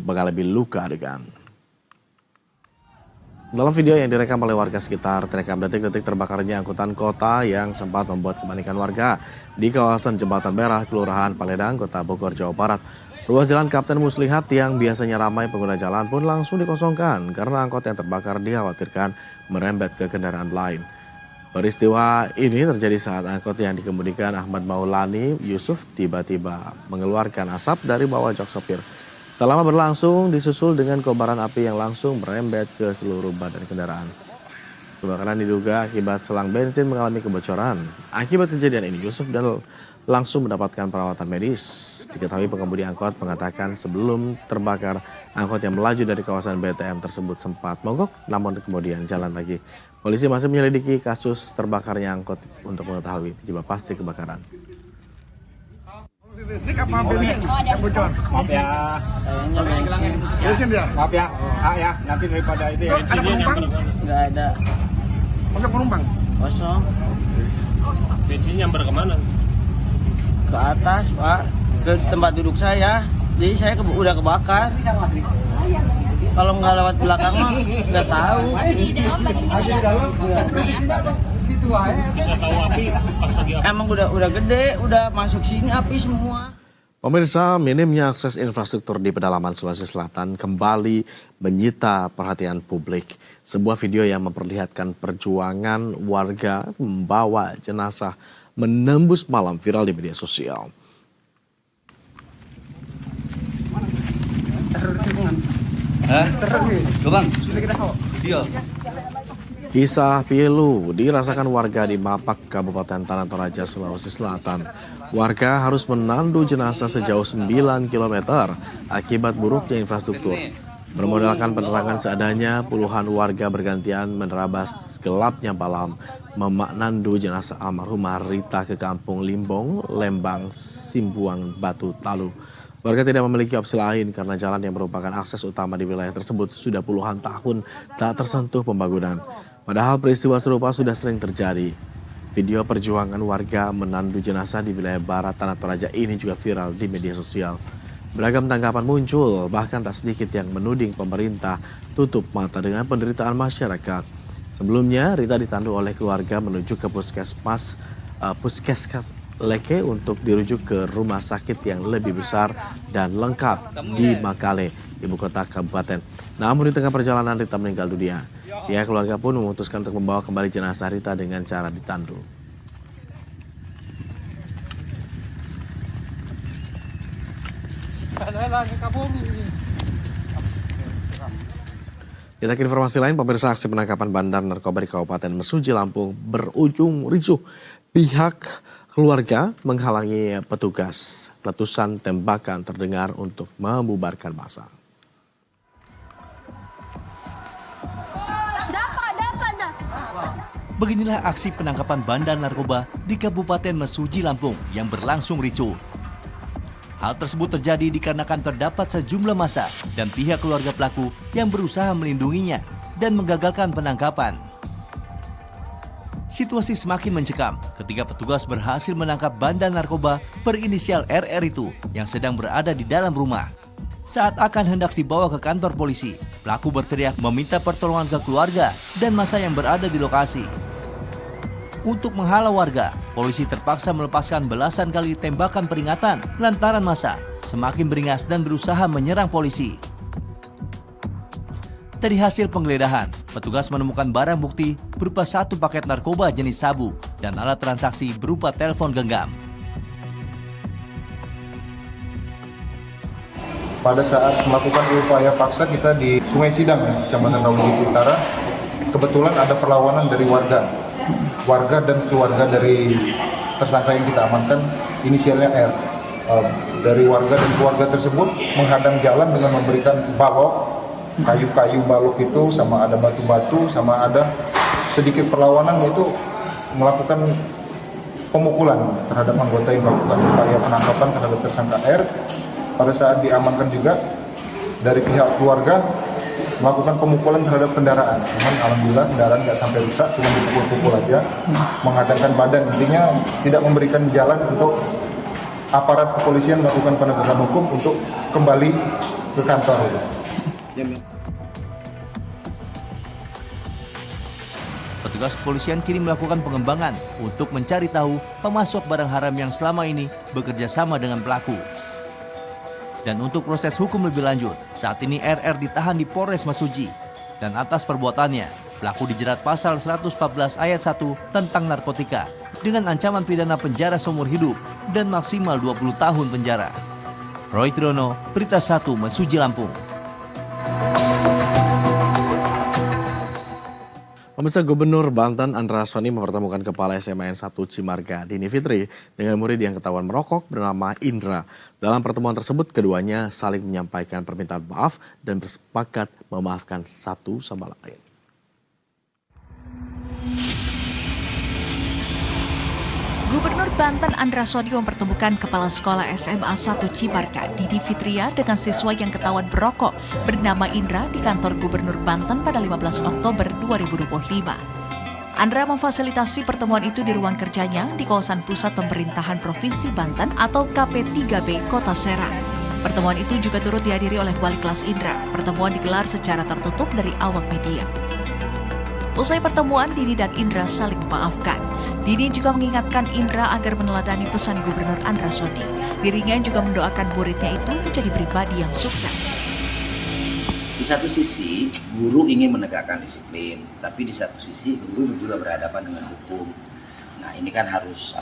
mengalami luka adegan. Dalam video yang direkam oleh warga sekitar, terekam detik-detik terbakarnya angkutan kota yang sempat membuat kepanikan warga di kawasan Jembatan Merah, Kelurahan Paledang, Kota Bogor, Jawa Barat. Ruas jalan Kapten Muslihat yang biasanya ramai pengguna jalan pun langsung dikosongkan karena angkot yang terbakar dikhawatirkan merembet ke kendaraan lain. Peristiwa ini terjadi saat angkot yang dikemudikan Ahmad Maulani Yusuf tiba-tiba mengeluarkan asap dari bawah jok sopir. Tak lama berlangsung disusul dengan kobaran api yang langsung merembet ke seluruh badan kendaraan. Kebakaran diduga akibat selang bensin mengalami kebocoran. Akibat kejadian ini Yusuf dan langsung mendapatkan perawatan medis. Diketahui pengemudi angkot mengatakan sebelum terbakar, angkot yang melaju dari kawasan BTM tersebut sempat mogok, namun kemudian jalan lagi. Polisi masih menyelidiki kasus terbakarnya angkot untuk mengetahui penyebab pasti kebakaran. Listrik apa bensin yang bocor? Maaf ya. Bensin dia? Maaf ya. Ya, nanti daripada itu ya. Ada penumpang? Nggak ada. Masa penumpang? Kosong. Bensin nyamber kemana? Ke atas, Pak. Ke tempat duduk saya. Jadi saya udah kebakar. Kalau nggak lewat belakang mah nggak tahu. Bisa tahu api pas lagi api. Emang udah gede, udah masuk sini api semua. Pemirsa, minimnya akses infrastruktur di pedalaman Sulawesi Selatan kembali menyita perhatian publik. Sebuah video yang memperlihatkan perjuangan warga membawa jenazah menembus malam viral di media sosial. Kisah pilu dirasakan warga di Mapak, Kabupaten Tanah Toraja, Sulawesi Selatan. Warga harus menandu jenazah sejauh 9 km akibat buruknya infrastruktur. Bermodalkan penerangan seadanya, puluhan warga bergantian menerabas gelapnya malam memaknandu jenazah almarhumah Rita ke kampung Limbong, Lembang, Simbuang, Batu, Talu. Warga tidak memiliki opsi lain karena jalan yang merupakan akses utama di wilayah tersebut sudah puluhan tahun tak tersentuh pembangunan. Padahal peristiwa serupa sudah sering terjadi. Video perjuangan warga menandu jenazah di wilayah barat Tanah Toraja ini juga viral di media sosial. Beragam tanggapan muncul, bahkan tak sedikit yang menuding pemerintah tutup mata dengan penderitaan masyarakat. Sebelumnya, Rita ditandu oleh keluarga menuju ke puskesmas Leke untuk dirujuk ke rumah sakit yang lebih besar dan lengkap di Makale, ibu kota kabupaten. Namun di tengah perjalanan Rita meninggal dunia. Pihak keluarga pun memutuskan untuk membawa kembali jenazah Rita dengan cara ditandu. Kita ke informasi lain, pemirsa, aksi penangkapan bandar narkoba di Kabupaten Mesuji, Lampung berujung ricuh. Pihak keluarga menghalangi petugas. Letusan tembakan terdengar untuk membubarkan massa. Beginilah aksi penangkapan bandar narkoba di Kabupaten Mesuji, Lampung yang berlangsung ricuh. Hal tersebut terjadi dikarenakan terdapat sejumlah massa dan pihak keluarga pelaku yang berusaha melindunginya dan menggagalkan penangkapan. Situasi semakin mencekam ketika petugas berhasil menangkap bandar narkoba berinisial RR itu yang sedang berada di dalam rumah. Saat akan hendak dibawa ke kantor polisi, pelaku berteriak meminta pertolongan ke keluarga dan massa yang berada di lokasi. Untuk menghalau warga, polisi terpaksa melepaskan belasan kali tembakan peringatan lantaran massa semakin beringas dan berusaha menyerang polisi. Dari hasil penggeledahan, petugas menemukan barang bukti berupa 1 paket narkoba jenis sabu dan alat transaksi berupa telepon genggam. Pada saat melakukan upaya paksa kita di Sungai Sidang, Kecamatan Rawajati Utara, kebetulan ada perlawanan dari warga dan keluarga dari tersangka yang kita amankan, inisialnya R. Dari warga dan keluarga tersebut menghadang jalan dengan memberikan balok, kayu-kayu balok itu, sama ada batu-batu, sama ada sedikit perlawanan, yaitu melakukan pemukulan terhadap anggota yang melakukan upaya penangkapan terhadap tersangka R. Pada saat diamankan juga dari pihak keluarga melakukan pemukulan terhadap kendaraan. Namun alhamdulillah kendaraan nggak sampai rusak, cuma dipukul-pukul aja, menghadangkan badan. Intinya tidak memberikan jalan untuk aparat kepolisian melakukan penegakan hukum untuk kembali ke kantor. Petugas kepolisian kini melakukan pengembangan untuk mencari tahu pemasok barang haram yang selama ini bekerja sama dengan pelaku. Dan untuk proses hukum lebih lanjut, saat ini RR ditahan di Polres Mesuji. Dan atas perbuatannya, pelaku dijerat pasal 114 ayat 1 tentang narkotika dengan ancaman pidana penjara seumur hidup dan maksimal 20 tahun penjara. Roy Triyono, Berita 1 Mesuji Lampung. Pemirsa, Gubernur Banten Andra Soni mempertemukan Kepala SMA N 1 Cimarga Dini Fitri dengan murid yang ketahuan merokok bernama Indra. Dalam pertemuan tersebut, keduanya saling menyampaikan permintaan maaf dan bersepakat memaafkan satu sama lain. Gubernur Banten Andra Soni mempertemukan Kepala Sekolah SMA 1 Cimarga Dini Fitria dengan siswa yang ketahuan berokok bernama Indra di kantor Gubernur Banten pada 15 Oktober 2025. Andra memfasilitasi pertemuan itu di ruang kerjanya di kawasan Pusat Pemerintahan Provinsi Banten atau KP3B Kota Serang. Pertemuan itu juga turut dihadiri oleh wali kelas Indra. Pertemuan digelar secara tertutup dari awak media. Usai pertemuan, Dini dan Indra saling memaafkan. Dini juga mengingatkan Indra agar meneladani pesan Gubernur Andra Soni. Dirinya juga mendoakan muridnya itu menjadi pribadi yang sukses. Di satu sisi, guru ingin menegakkan disiplin, tapi di satu sisi guru juga berhadapan dengan hukum. Nah, ini kan harus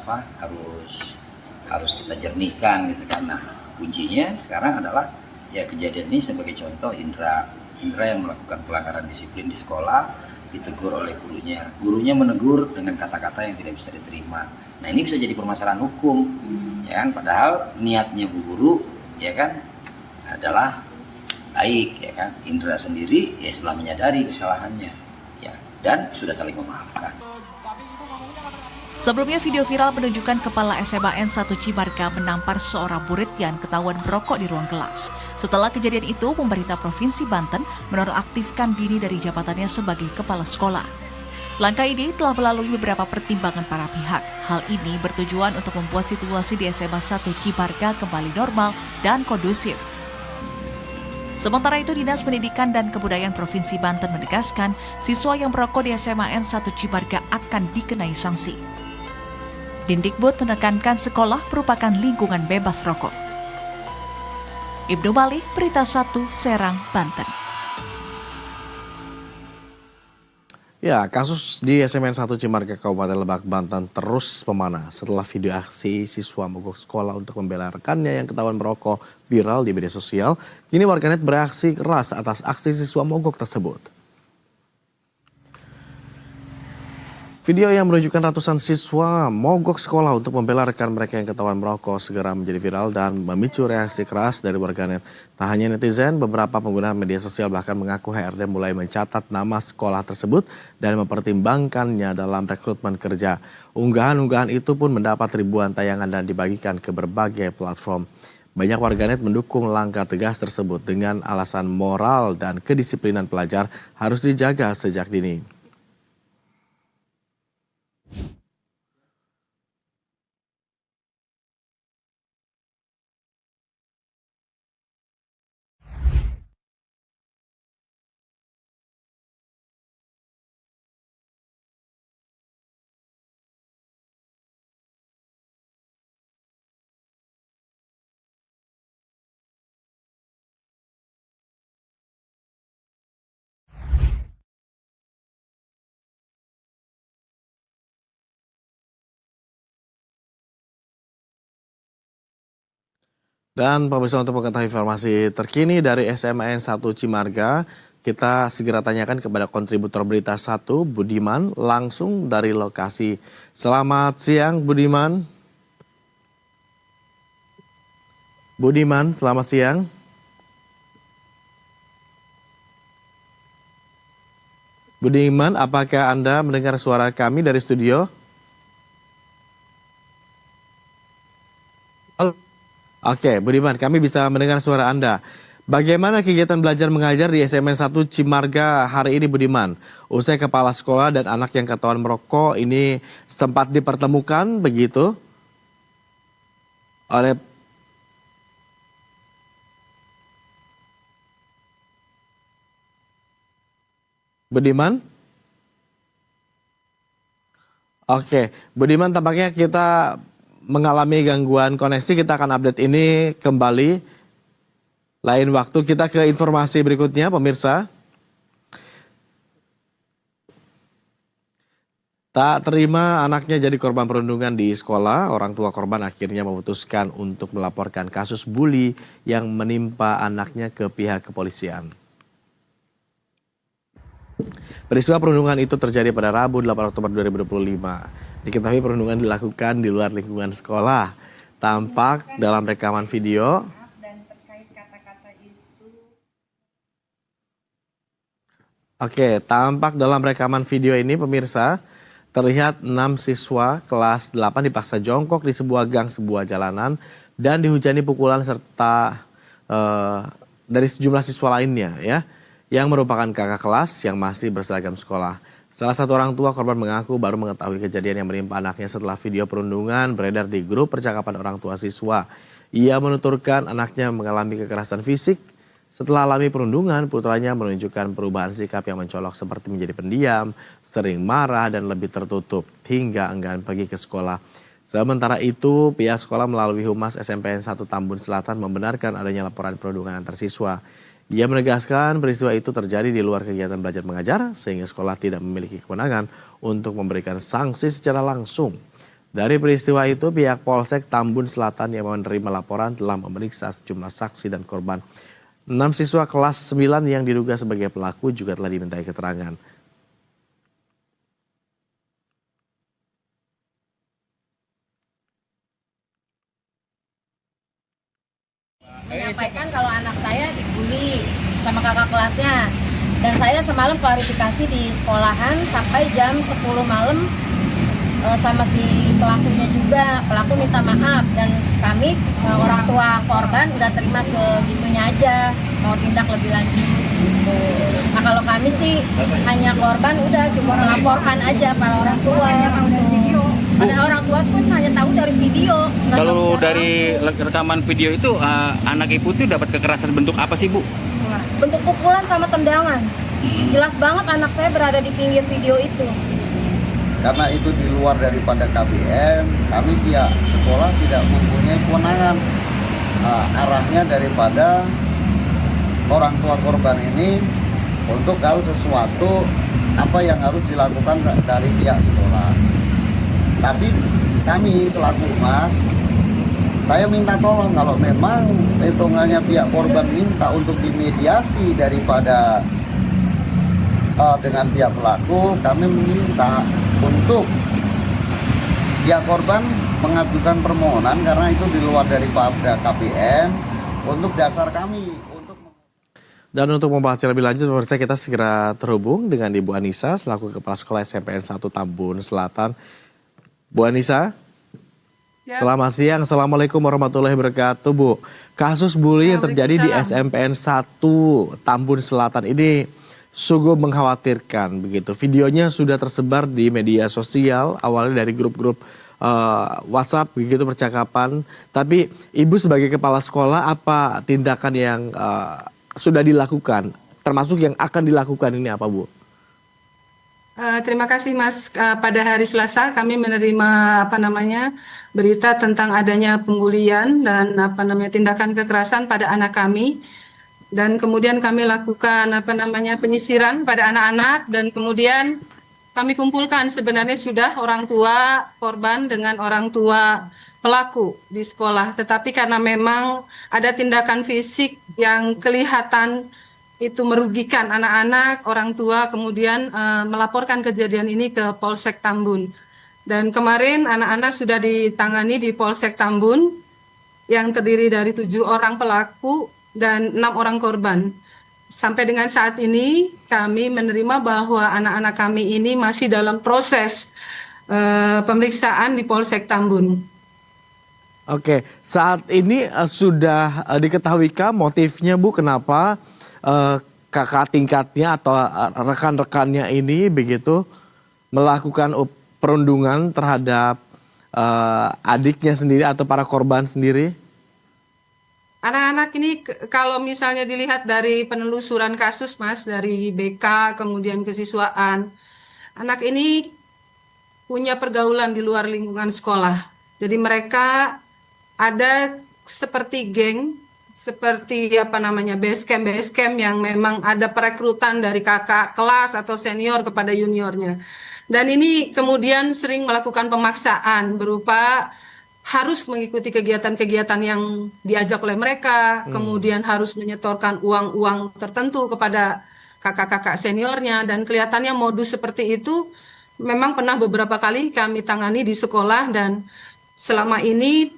kita jernihkan gitu kan. Nah, kuncinya sekarang adalah ya kejadian ini sebagai contoh Indra yang melakukan pelanggaran disiplin di sekolah ditegur oleh gurunya menegur dengan kata-kata yang tidak bisa diterima. Nah, ini bisa jadi permasalahan hukum, ya kan? Padahal niatnya bu guru, ya kan, adalah baik, ya kan? Indra sendiri ya setelah menyadari kesalahannya, ya, dan sudah saling memaafkan. Sebelumnya, video viral menunjukkan Kepala SMA N 1 Cimarga menampar seorang murid yang ketahuan merokok di ruang kelas. Setelah kejadian itu, pemerintah Provinsi Banten menonaktifkan Dini dari jabatannya sebagai kepala sekolah. Langkah ini telah melalui beberapa pertimbangan para pihak. Hal ini bertujuan untuk membuat situasi di SMA 1 Cimarga kembali normal dan kondusif. Sementara itu, Dinas Pendidikan dan Kebudayaan Provinsi Banten menegaskan siswa yang merokok di SMA N 1 Cimarga akan dikenai sanksi. Dindikbud menekankan sekolah merupakan lingkungan bebas rokok. Ibnu Malik, Berita 1, Serang, Banten. Ya, kasus di SMA N 1 Cimarga Kabupaten Lebak, Banten terus memanas setelah video aksi siswa mogok sekolah untuk membela rekannya yang ketahuan merokok viral di media sosial. Kini warganet bereaksi keras atas aksi siswa mogok tersebut. Video yang menunjukkan ratusan siswa mogok sekolah untuk membela rekan mereka yang ketahuan merokok segera menjadi viral dan memicu reaksi keras dari warganet. Tak hanya netizen, beberapa pengguna media sosial bahkan mengaku HRD mulai mencatat nama sekolah tersebut dan mempertimbangkannya dalam rekrutmen kerja. Unggahan-unggahan itu pun mendapat ribuan tayangan dan dibagikan ke berbagai platform. Banyak warganet mendukung langkah tegas tersebut dengan alasan moral dan kedisiplinan pelajar harus dijaga sejak dini. Dan pemirsa, untuk mengetahui informasi terkini dari SMA N 1 Cimarga, kita segera tanyakan kepada kontributor Berita 1, Budiman, langsung dari lokasi. Selamat siang, Budiman. Budiman, selamat siang. Budiman, apakah Anda mendengar suara kami dari studio? Oke, Budiman, kami bisa mendengar suara Anda. Bagaimana kegiatan belajar mengajar di SMA 1 Cimarga hari ini, Budiman? Usai kepala sekolah dan anak yang ketahuan merokok ini sempat dipertemukan begitu oleh Budiman? Oke, Budiman tampaknya kita mengalami gangguan koneksi. Kita akan update ini kembali lain waktu. Kita ke informasi berikutnya, pemirsa. Tak terima anaknya jadi korban perundungan di sekolah, orang tua korban akhirnya memutuskan untuk melaporkan kasus bully yang menimpa anaknya ke pihak kepolisian. Peristiwa perundungan itu terjadi pada Rabu 8 Oktober 2025. Diketahui perundungan dilakukan di luar lingkungan sekolah. Tampak dalam rekaman video. Oke, tampak dalam rekaman video ini pemirsa, terlihat 6 siswa kelas 8 dipaksa jongkok di sebuah gang sebuah jalanan dan dihujani pukulan serta dari sejumlah siswa lainnya ya, yang merupakan kakak kelas yang masih berseragam sekolah. Salah satu orang tua korban mengaku baru mengetahui kejadian yang menimpa anaknya setelah video perundungan beredar di grup percakapan orang tua siswa. Ia menuturkan anaknya mengalami kekerasan fisik. Setelah alami perundungan, putranya menunjukkan perubahan sikap yang mencolok seperti menjadi pendiam, sering marah dan lebih tertutup, hingga enggan pergi ke sekolah. Sementara itu, pihak sekolah melalui Humas SMPN 1 Tambun Selatan membenarkan adanya laporan perundungan antar siswa. Ia menegaskan peristiwa itu terjadi di luar kegiatan belajar mengajar sehingga sekolah tidak memiliki kewenangan untuk memberikan sanksi secara langsung. Dari peristiwa itu pihak Polsek Tambun Selatan yang menerima laporan telah memeriksa sejumlah saksi dan korban. 6 siswa kelas 9 yang diduga sebagai pelaku juga telah dimintai keterangan. Menyampaikan kalau anak saya dibully sama kakak kelasnya, dan saya semalam klarifikasi di sekolahan sampai jam 10 malam sama si pelakunya juga. Pelaku minta maaf dan kami orang tua korban udah terima segitunya aja, mau tindak lebih lanjut gitu. Nah kalau kami sih hanya korban udah cuma melaporkan aja para orang tua. Ada orang tua pun hanya tahu dari video. Kalau dari rekaman video itu anak ibu itu dapat kekerasan bentuk apa sih Bu? Bentuk pukulan sama tendangan. Jelas banget anak saya berada di pinggir video itu. Karena itu di luar daripada KBM, kami pihak sekolah tidak mempunyai kewenangan. Arahnya daripada orang tua korban ini untuk kalau sesuatu apa yang harus dilakukan dari pihak sekolah. Tapi kami selaku Humas, saya minta tolong kalau memang hitungannya pihak korban minta untuk dimediasi daripada dengan pihak pelaku, kami meminta untuk pihak korban mengajukan permohonan karena itu di luar daripada KBM untuk dasar kami. Dan untuk membahasnya lebih lanjut, pemirsa, kita segera terhubung dengan Ibu Anissa selaku Kepala Sekolah SMPN 1 Tambun Selatan. Bu Anissa, ya. Selamat siang. Assalamualaikum warahmatullahi wabarakatuh, Bu. Kasus bully yang terjadi di SMPN 1 Tambun Selatan ini sungguh mengkhawatirkan begitu. Videonya sudah tersebar di media sosial, awalnya dari grup-grup WhatsApp begitu percakapan. Tapi Ibu sebagai kepala sekolah, apa tindakan yang sudah dilakukan, termasuk yang akan dilakukan ini apa, Bu? Terima kasih Mas. Pada hari Selasa kami menerima berita tentang adanya pembulian dan tindakan kekerasan pada anak kami, dan kemudian kami lakukan penyisiran pada anak-anak, dan kemudian kami kumpulkan sebenarnya sudah orang tua korban dengan orang tua pelaku di sekolah, tetapi karena memang ada tindakan fisik yang kelihatan itu merugikan anak-anak, orang tua kemudian melaporkan kejadian ini ke Polsek Tambun. Dan kemarin anak-anak sudah ditangani di Polsek Tambun yang terdiri dari 7 orang pelaku dan 6 orang korban. Sampai dengan saat ini kami menerima bahwa anak-anak kami ini masih dalam proses pemeriksaan di Polsek Tambun. Oke, saat ini sudah diketahuikah motifnya, Bu, kenapa kakak tingkatnya atau rekan-rekannya ini begitu melakukan perundungan terhadap adiknya sendiri atau para korban sendiri? Anak-anak ini kalau misalnya dilihat dari penelusuran kasus Mas, dari BK kemudian kesiswaan, anak ini punya pergaulan di luar lingkungan sekolah. Jadi mereka ada seperti geng, seperti base camp yang memang ada perekrutan dari kakak kelas atau senior kepada juniornya. Dan ini kemudian sering melakukan pemaksaan berupa harus mengikuti kegiatan-kegiatan yang diajak oleh mereka, kemudian harus menyetorkan uang-uang tertentu kepada kakak-kakak seniornya, dan kelihatannya modus seperti itu memang pernah beberapa kali kami tangani di sekolah, dan selama ini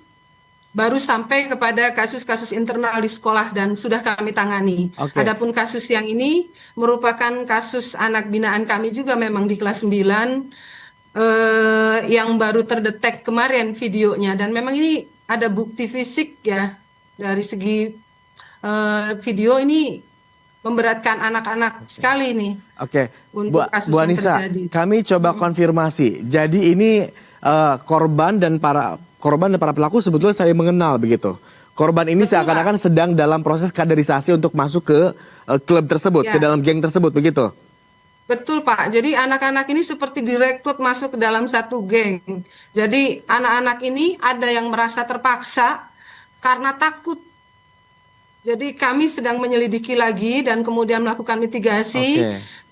baru sampai kepada kasus-kasus internal di sekolah dan sudah kami tangani. Adapun kasus yang ini merupakan kasus anak binaan kami juga memang di kelas 9, yang baru terdetek kemarin videonya, dan memang ini ada bukti fisik ya dari segi video ini memberatkan anak-anak sekali nih. Untuk kasus Bu yang Anissa, terjadi. kami coba konfirmasi. Jadi ini korban dan para pelaku sebetulnya saling mengenal begitu. Korban ini seakan-akan sedang dalam proses kaderisasi untuk masuk ke klub tersebut, ke dalam geng tersebut begitu. Betul Pak, jadi anak-anak ini seperti direkrut masuk ke dalam satu geng. Jadi anak-anak ini ada yang merasa terpaksa karena takut. Jadi kami sedang menyelidiki lagi dan kemudian melakukan mitigasi.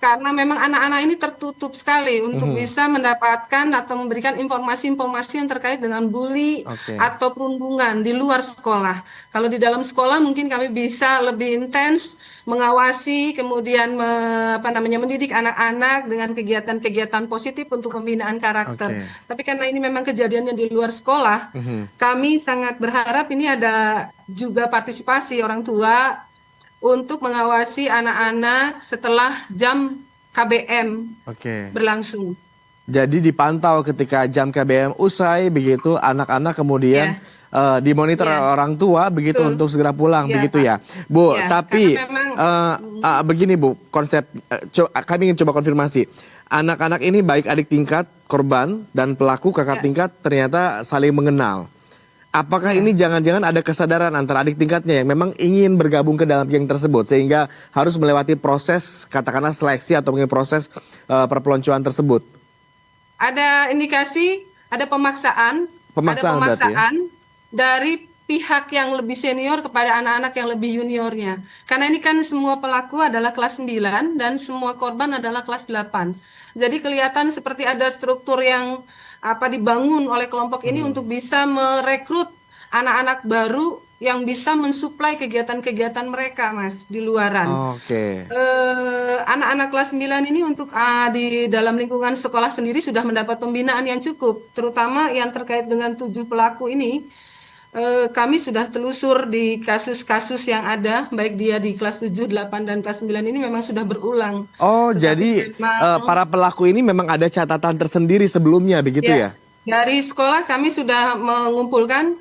Karena memang anak-anak ini tertutup sekali untuk bisa mendapatkan atau memberikan informasi-informasi yang terkait dengan bully atau perundungan di luar sekolah. Kalau di dalam sekolah mungkin kami bisa lebih intens mengawasi, kemudian mendidik anak-anak dengan kegiatan-kegiatan positif untuk pembinaan karakter. Tapi karena ini memang kejadiannya di luar sekolah, kami sangat berharap ini ada juga partisipasi orang tua untuk mengawasi anak-anak setelah jam KBM berlangsung. Jadi dipantau ketika jam KBM usai begitu, anak-anak kemudian dimonitor orang tua begitu untuk segera pulang begitu ya, Bu. Tapi begini Bu, konsep kami ingin coba konfirmasi. Anak-anak ini baik adik tingkat korban dan pelaku kakak tingkat ternyata saling mengenal. Apakah ini jangan-jangan ada kesadaran antara adik tingkatnya yang memang ingin bergabung ke dalam geng tersebut sehingga harus melewati proses katakanlah seleksi atau mungkin proses perpeloncoan tersebut? Ada indikasi, ada pemaksaan dari pihak yang lebih senior kepada anak-anak yang lebih juniornya. Karena ini kan semua pelaku adalah kelas 9 dan semua korban adalah kelas 8. Jadi kelihatan seperti ada struktur yang dibangun oleh kelompok ini untuk bisa merekrut anak-anak baru yang bisa mensuplai kegiatan-kegiatan mereka, Mas, di luaran. Anak-anak kelas 9 ini untuk di dalam lingkungan sekolah sendiri sudah mendapat pembinaan yang cukup, terutama yang terkait dengan 7 pelaku ini. Kami sudah telusur di kasus-kasus yang ada, baik dia di kelas 7, 8, dan kelas 9 ini memang sudah berulang. Jadi para pelaku ini memang ada catatan tersendiri sebelumnya begitu ya? Dari sekolah kami sudah mengumpulkan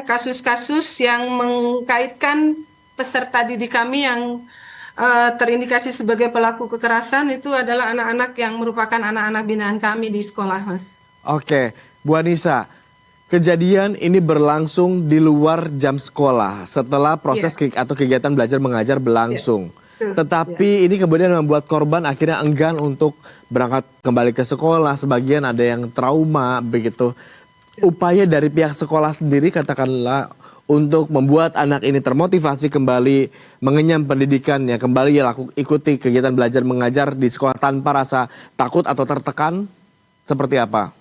kasus-kasus yang mengkaitkan peserta didik kami yang terindikasi sebagai pelaku kekerasan itu adalah anak-anak yang merupakan anak-anak binaan kami di sekolah, Mas. Bu Anissa. Kejadian ini berlangsung di luar jam sekolah setelah proses atau kegiatan belajar mengajar berlangsung. Tetapi ini kemudian membuat korban akhirnya enggan untuk berangkat kembali ke sekolah. Sebagian ada yang trauma begitu. Upaya dari pihak sekolah sendiri katakanlah untuk membuat anak ini termotivasi kembali mengenyam pendidikannya, kembali ikuti kegiatan belajar mengajar di sekolah tanpa rasa takut atau tertekan, seperti apa?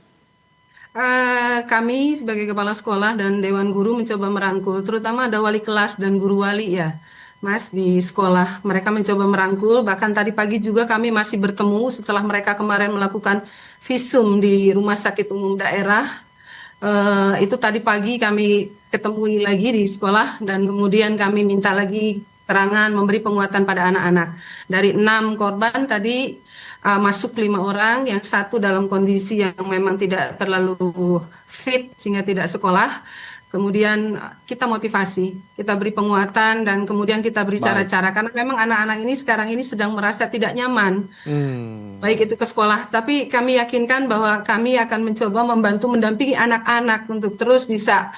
Kami sebagai kepala sekolah dan dewan guru mencoba merangkul, terutama ada wali kelas dan guru wali ya, Mas, di sekolah. Mereka mencoba merangkul, bahkan tadi pagi juga kami masih bertemu setelah mereka kemarin melakukan visum di Rumah Sakit Umum Daerah. Itu tadi pagi kami ketemu lagi di sekolah dan kemudian kami minta lagi keterangan, memberi penguatan pada anak-anak. Dari 6 korban tadi masuk 5 orang, yang 1 dalam kondisi yang memang tidak terlalu fit sehingga tidak sekolah. Kemudian kita motivasi, kita beri penguatan dan kemudian kita beri cara-cara karena memang anak-anak ini sekarang ini sedang merasa tidak nyaman, baik itu ke sekolah. Tapi kami yakinkan bahwa kami akan mencoba membantu mendampingi anak-anak untuk terus bisa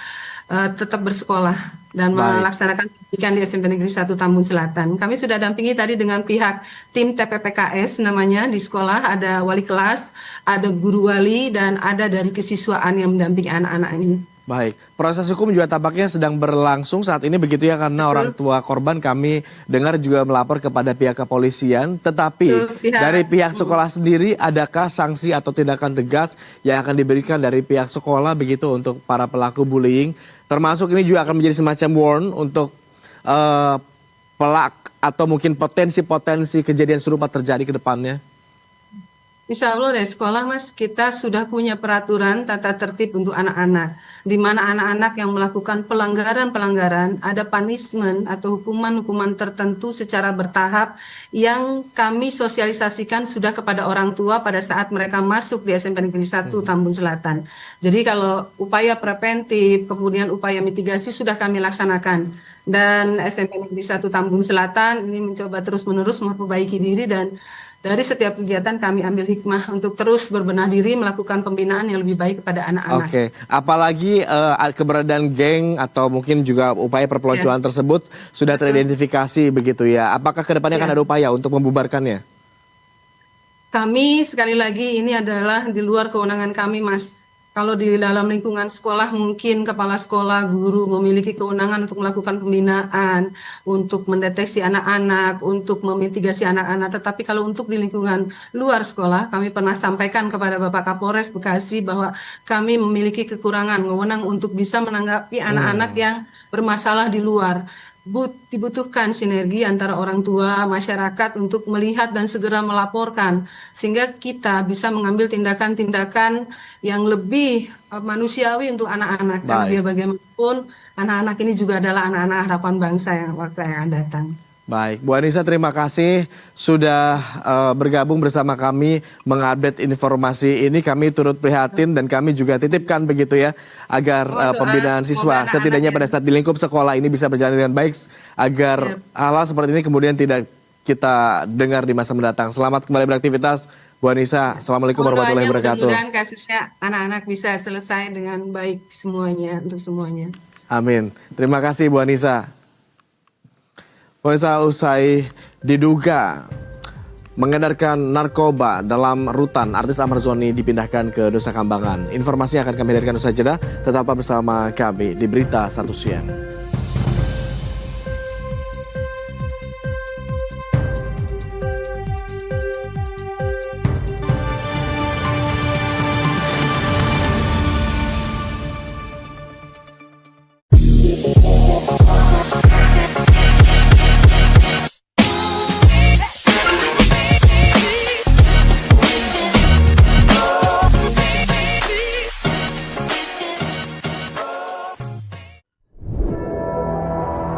tetap bersekolah dan Baik. melaksanakan pendidikan di SMP Negeri 1 Tambun Selatan. Kami sudah dampingi tadi dengan pihak tim TPPKS namanya di sekolah, ada wali kelas, ada guru wali, dan ada dari kesiswaan yang mendampingi anak-anak ini. Baik, proses hukum juga tampaknya sedang berlangsung saat ini begitu ya, karena orang tua korban kami dengar juga melapor kepada pihak kepolisian. Tetapi dari pihak sekolah sendiri, adakah sanksi atau tindakan tegas yang akan diberikan dari pihak sekolah begitu untuk para pelaku bullying? Termasuk ini juga akan menjadi semacam warn untuk atau mungkin potensi-potensi kejadian serupa terjadi ke depannya? Insya Allah dari sekolah, Mas, kita sudah punya peraturan tata tertib untuk anak-anak, di mana anak-anak yang melakukan pelanggaran-pelanggaran ada punishment atau hukuman-hukuman tertentu secara bertahap yang kami sosialisasikan sudah kepada orang tua pada saat mereka masuk di SMP Negeri 1 Tambun Selatan. Jadi kalau upaya preventif, kemudian upaya mitigasi sudah kami laksanakan. Dan SMP Negeri 1 Tambun Selatan ini mencoba terus-menerus memperbaiki diri, dan dari setiap kegiatan kami ambil hikmah untuk terus berbenah diri melakukan pembinaan yang lebih baik kepada anak-anak. Oke, apalagi keberadaan geng atau mungkin juga upaya perpeloncoan tersebut sudah teridentifikasi begitu ya. Apakah kedepannya akan ada upaya untuk membubarkannya? Kami sekali lagi ini adalah di luar kewenangan kami, Mas. Kalau di dalam lingkungan sekolah mungkin kepala sekolah, guru memiliki kewenangan untuk melakukan pembinaan, untuk mendeteksi anak-anak, untuk memitigasi anak-anak. Tetapi kalau untuk di lingkungan luar sekolah, kami pernah sampaikan kepada Bapak Kapolres Bekasi bahwa kami memiliki kekurangan wewenang untuk bisa menanggapi anak-anak yang bermasalah di luar. Dibutuhkan sinergi antara orang tua, masyarakat untuk melihat dan segera melaporkan, sehingga kita bisa mengambil tindakan-tindakan yang lebih manusiawi untuk anak-anak. Karena biar bagaimanapun anak-anak ini juga adalah anak-anak harapan bangsa yang waktu yang akan datang. Baik, Bu Anissa, terima kasih sudah bergabung bersama kami mengupdate informasi ini. Kami turut prihatin dan kami juga titipkan begitu ya, agar pembinaan siswa setidaknya pada saat di lingkup sekolah ini bisa berjalan dengan baik, agar hal-hal seperti ini kemudian tidak kita dengar di masa mendatang. Selamat kembali beraktivitas, Bu Anissa. Assalamualaikum warahmatullahi wabarakatuh. Mudah-mudahan kasusnya anak-anak bisa selesai dengan baik semuanya, untuk semuanya. Amin. Terima kasih, Bu Anissa. Pemirsa, usai diduga mengedarkan narkoba dalam rutan, artis Ahmad Zoni dipindahkan ke Nusa Kambangan. Informasinya akan kami hadirkan usai jeda. Tetaplah bersama kami di Berita Satu Siang.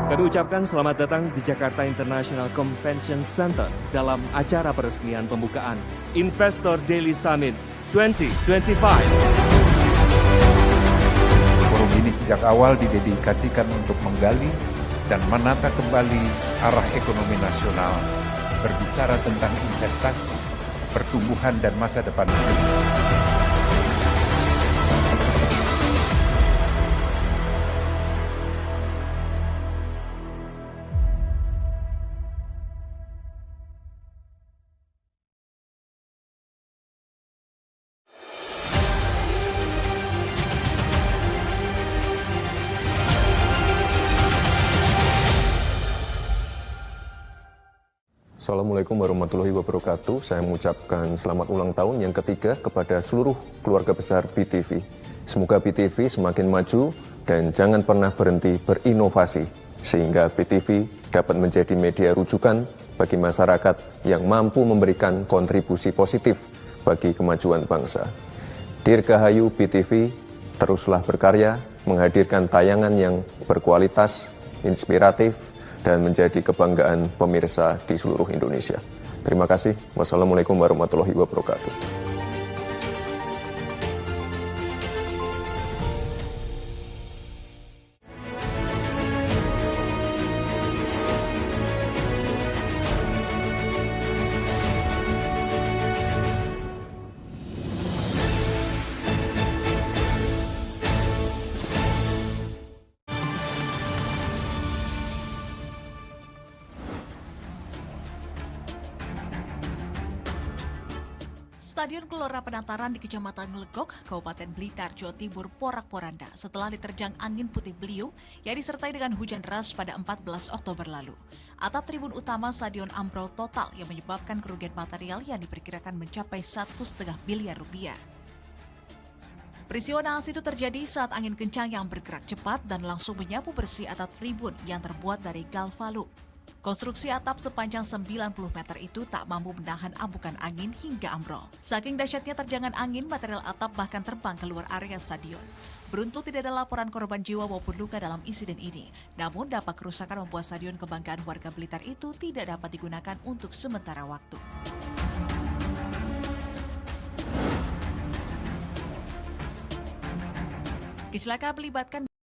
Kami ucapkan selamat datang di Jakarta International Convention Center dalam acara peresmian pembukaan Investor Daily Summit 2025. Forum ini sejak awal didedikasikan untuk menggali dan menata kembali arah ekonomi nasional, berbicara tentang investasi, pertumbuhan dan masa depan negeri. Assalamualaikum warahmatullahi wabarakatuh. Saya mengucapkan selamat ulang tahun yang ketiga kepada seluruh keluarga besar BTV. Semoga BTV semakin maju dan jangan pernah berhenti berinovasi, sehingga BTV dapat menjadi media rujukan bagi masyarakat yang mampu memberikan kontribusi positif bagi kemajuan bangsa. Dirgahayu BTV, teruslah berkarya, menghadirkan tayangan yang berkualitas, inspiratif, dan menjadi kebanggaan pemirsa di seluruh Indonesia. Terima kasih. Wassalamualaikum warahmatullahi wabarakatuh. Stadion Gelora Penataran di Kecamatan Legok, Kabupaten Blitar, Jawa Timur porak-poranda setelah diterjang angin puting beliung yang disertai dengan hujan deras pada 14 Oktober lalu. Atap tribun utama stadion ambrol total yang menyebabkan kerugian material yang diperkirakan mencapai 1,5 miliar rupiah. Peristiwa naas itu terjadi saat angin kencang yang bergerak cepat dan langsung menyapu bersih atap tribun yang terbuat dari galvalup. Konstruksi atap sepanjang 90 meter itu tak mampu menahan ambukan angin hingga ambrol. Saking dahsyatnya terjangan angin, material atap bahkan terbang keluar area stadion. Beruntung tidak ada laporan korban jiwa maupun luka dalam insiden ini. Namun dampak kerusakan membuat stadion kebanggaan warga Blitar itu tidak dapat digunakan untuk sementara waktu. Kecelakaan melibatkan